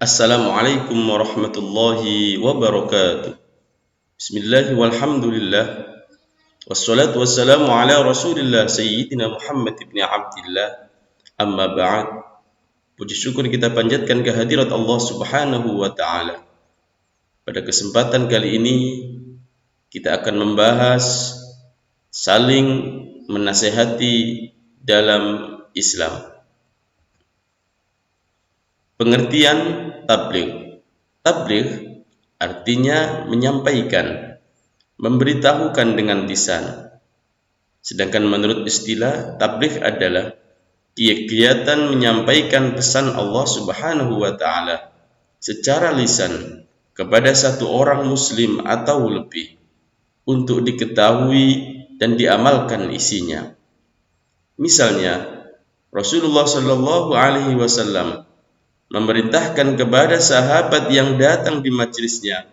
Assalamualaikum warahmatullahi wabarakatuh. Bismillah walhamdulillah. Wassalatu wassalamu ala rasulillah Sayyidina Muhammad ibn Abdillah. Amma ba'd. Puji syukur kita panjatkan kehadirat Allah subhanahu wa ta'ala. Pada kesempatan kali ini kita akan membahas saling menasehati dalam Islam. Pengertian tabligh. Tabligh artinya menyampaikan, memberitahukan dengan lisan. Sedangkan menurut istilah, tabligh adalah kegiatan menyampaikan pesan Allah Subhanahu wa taala secara lisan kepada satu orang muslim atau lebih untuk diketahui dan diamalkan isinya. Misalnya, Rasulullah Shallallahu alaihi wasallam memerintahkan kepada sahabat yang datang di majelisnya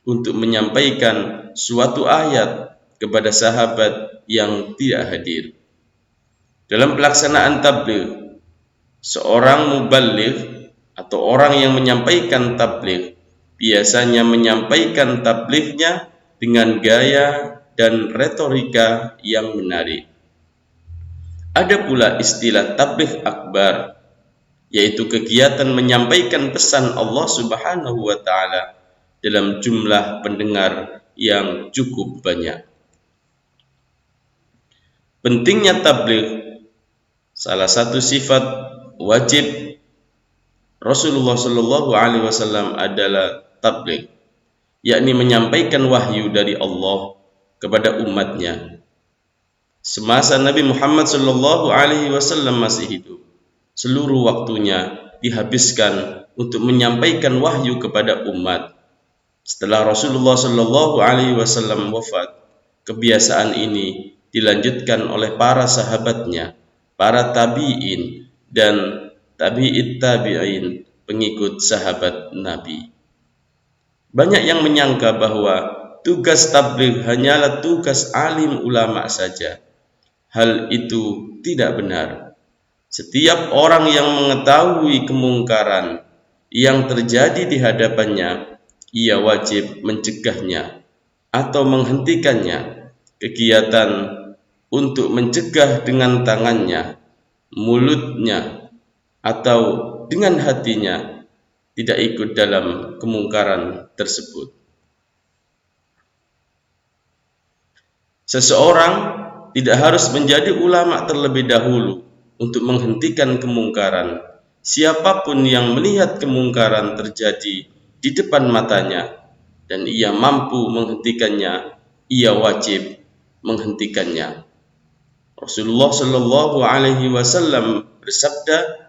untuk menyampaikan suatu ayat kepada sahabat yang tidak hadir. Dalam pelaksanaan tabligh, seorang muballigh atau orang yang menyampaikan tabligh biasanya menyampaikan tablighnya dengan gaya dan retorika yang menarik. Ada pula istilah tabligh akbar, yaitu kegiatan menyampaikan pesan Allah Subhanahu wa taala dalam jumlah pendengar yang cukup banyak. Pentingnya tabligh, salah satu sifat wajib Rasulullah Shallallahu alaihi wasallam adalah tabligh, yakni menyampaikan wahyu dari Allah kepada umatnya. Semasa Nabi Muhammad Shallallahu alaihi wasallam masih hidup, seluruh waktunya dihabiskan untuk menyampaikan wahyu kepada umat. Setelah Rasulullah Shallallahu alaihi wasallam wafat, kebiasaan ini dilanjutkan oleh para sahabatnya, para tabi'in dan tabi'it tabi'in, pengikut sahabat Nabi. Banyak yang menyangka bahwa tugas tabligh hanyalah tugas alim ulama saja. Hal itu tidak benar. Setiap orang yang mengetahui kemungkaran yang terjadi di hadapannya, ia wajib mencegahnya atau menghentikannya. Kegiatan untuk mencegah dengan tangannya, mulutnya, atau dengan hatinya tidak ikut dalam kemungkaran tersebut. Seseorang tidak harus menjadi ulama terlebih dahulu untuk menghentikan kemungkaran. Siapapun yang melihat kemungkaran terjadi di depan matanya dan ia mampu menghentikannya, ia wajib menghentikannya. Rasulullah Shallallahu alaihi wasallam bersabda,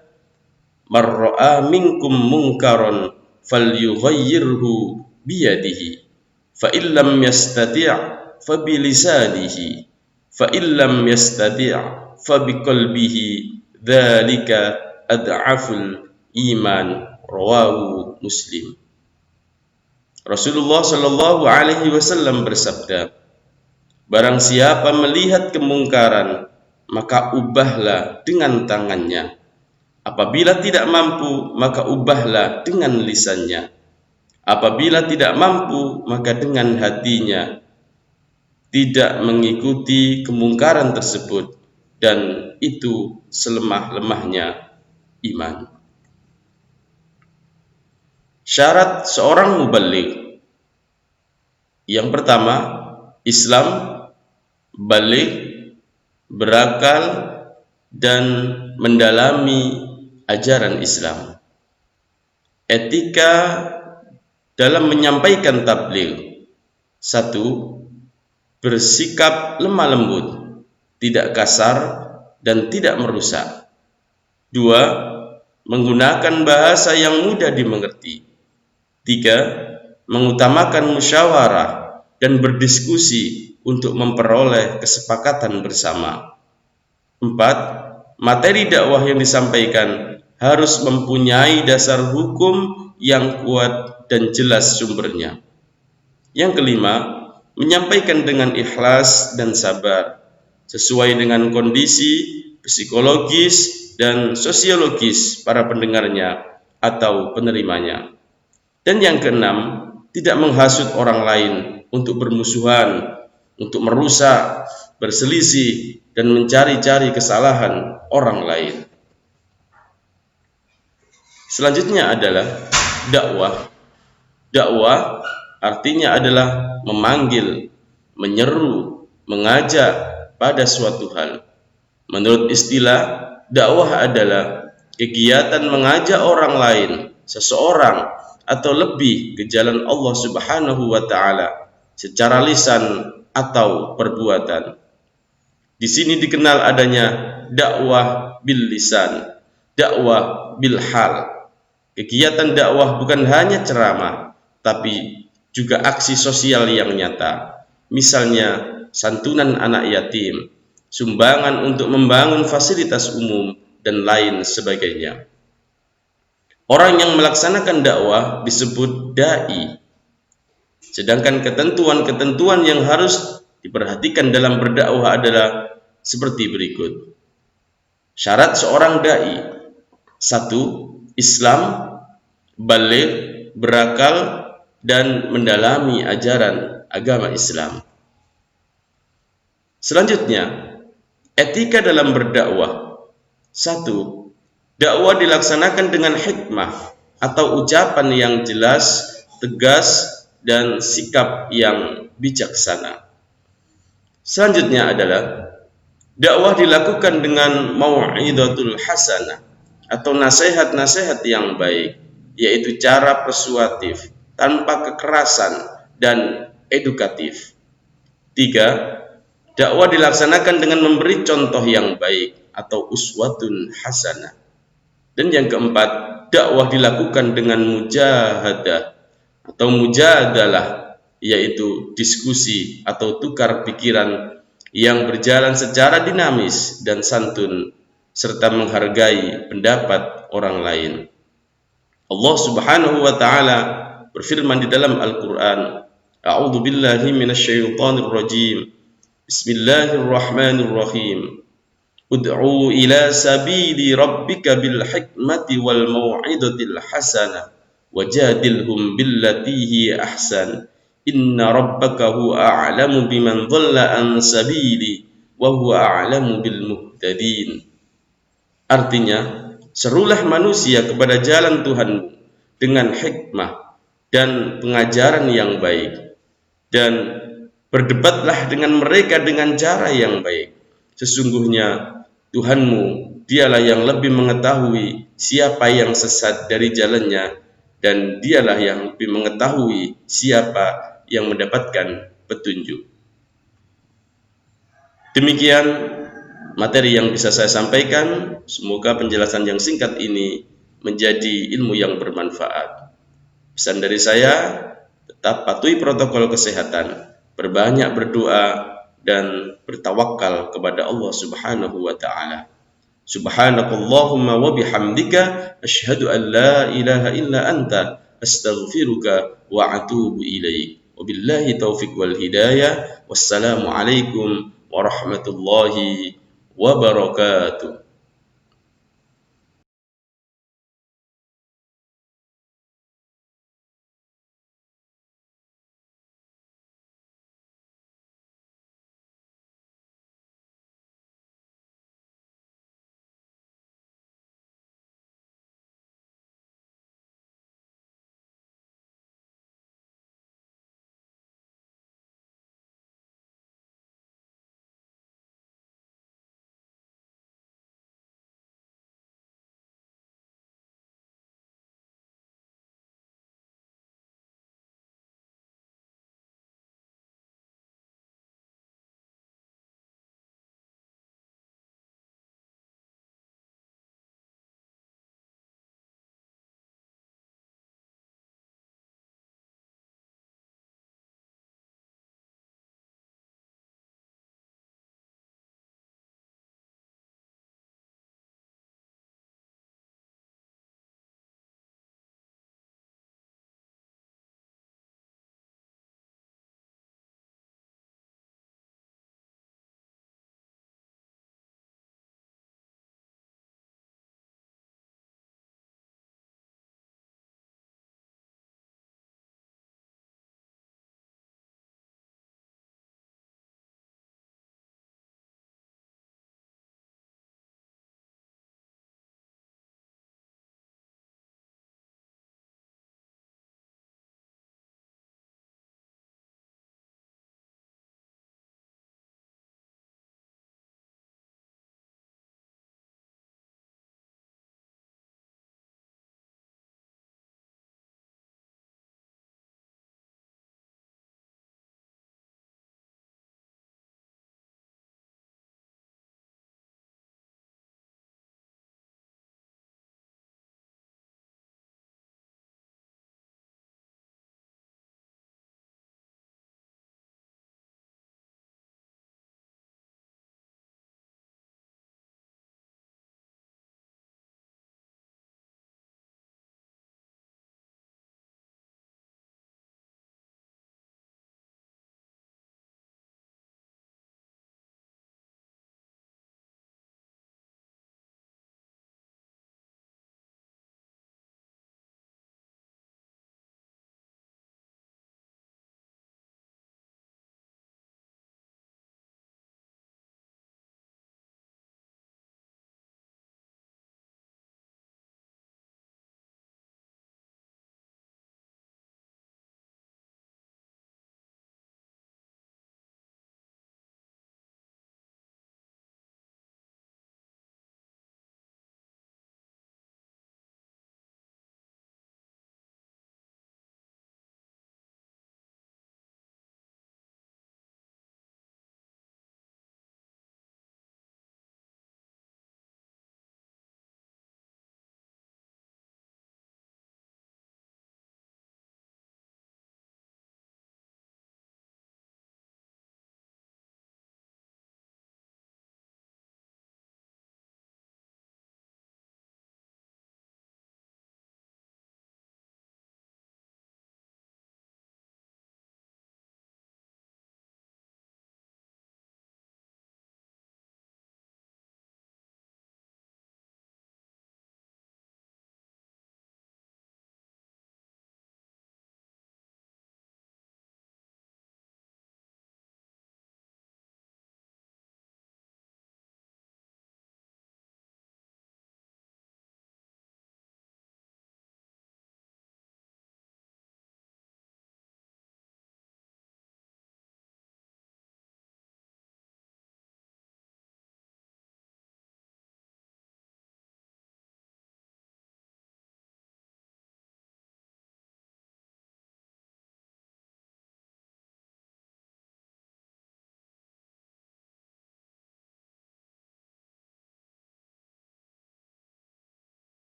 "Man ra'a minkum munkaran falyughayyirhu biyadihi, fa illam yastati' fa bilisanihi, fa illam yastati' fa biqalbihi, dzalika ad'aful iman." Rawahu Muslim. Rasulullah Shallallahu alaihi wasallam bersabda, barang siapa melihat kemungkaran, maka ubahlah dengan tangannya. Apabila tidak mampu, maka ubahlah dengan lisannya. Apabila tidak mampu, maka dengan hatinya. Tidak mengikuti kemungkaran tersebut, dan itu selemah-lemahnya iman. Syarat seorang muballigh. Yang pertama, Islam, baligh, berakal, dan mendalami ajaran Islam. Etika dalam menyampaikan tabligh. 1. Bersikap lemah lembut, tidak kasar dan tidak merusak. 2. Menggunakan bahasa yang mudah dimengerti. 3. Mengutamakan musyawarah dan berdiskusi untuk memperoleh kesepakatan bersama. 4. Materi dakwah yang disampaikan harus mempunyai dasar hukum yang kuat dan jelas sumbernya. Yang kelima, menyampaikan dengan ikhlas dan sabar, sesuai dengan kondisi psikologis dan sosiologis para pendengarnya, atau penerimanya. Dan yang keenam, tidak menghasut orang lain untuk bermusuhan, untuk merusak, berselisih, dan mencari-cari kesalahan orang lain. Selanjutnya adalah dakwah. Dakwah artinya adalah memanggil, menyeru, mengajak pada suatu hal. Menurut istilah, dakwah adalah kegiatan mengajak orang lain, seseorang atau lebih ke jalan Allah Subhanahu wa taala secara lisan atau perbuatan. Di sini dikenal adanya dakwah bil lisan, dakwah bil hal. Kegiatan dakwah bukan hanya ceramah, tapi juga aksi sosial yang nyata. Misalnya santunan anak yatim, sumbangan untuk membangun fasilitas umum, dan lain sebagainya. Orang yang melaksanakan dakwah disebut da'i. Sedangkan ketentuan-ketentuan yang harus diperhatikan dalam berdakwah adalah seperti berikut. Syarat seorang da'i: 1. Islam, baligh, berakal, dan mendalami ajaran agama Islam. Selanjutnya, etika dalam berdakwah. 1. Dakwah dilaksanakan dengan hikmah atau ucapan yang jelas, tegas, dan sikap yang bijaksana. Selanjutnya adalah dakwah dilakukan dengan mau'izatul hasanah atau nasihat-nasihat yang baik, yaitu cara persuasif tanpa kekerasan dan edukatif. 3. Dakwah dilaksanakan dengan memberi contoh yang baik atau uswatun hasanah. Dan yang keempat, dakwah dilakukan dengan mujahadah atau mujadalah, yaitu diskusi atau tukar pikiran yang berjalan secara dinamis dan santun serta menghargai pendapat orang lain. Allah Subhanahu wa taala berfirman di dalam Al-Qur'an, A'udzu billahi minasyaitonir rajim. Bismillahirrahmanirrahim. Ud'u ila sabili rabbika bil hikmati wal mau'izatil hasanah wajadilhum billati hi ahsan inna rabbaka huwa a'lamu biman dhalla an sabili wa huwa a'lamu bil muhtadin. Artinya, serulah manusia kepada jalan Tuhanmu dengan hikmah dan pengajaran yang baik, dan berdebatlah dengan mereka dengan cara yang baik. Sesungguhnya Tuhanmu, dialah yang lebih mengetahui siapa yang sesat dari jalannya, dan dialah yang lebih mengetahui siapa yang mendapatkan petunjuk. Demikian materi yang bisa saya sampaikan. Semoga penjelasan yang singkat ini menjadi ilmu yang bermanfaat. Pesan dari saya, tetap patuhi protokol kesehatan, berbanyak berdoa, dan bertawakal kepada Allah Subhanahu wa taala. Subhanakallahumma wa bihamdika asyhadu an la ilaha illa anta astaghfiruka wa atubu ilaik. Wabillahi taufiq wal hidayah. Wassalamu alaikum warahmatullahi wabarakatuh.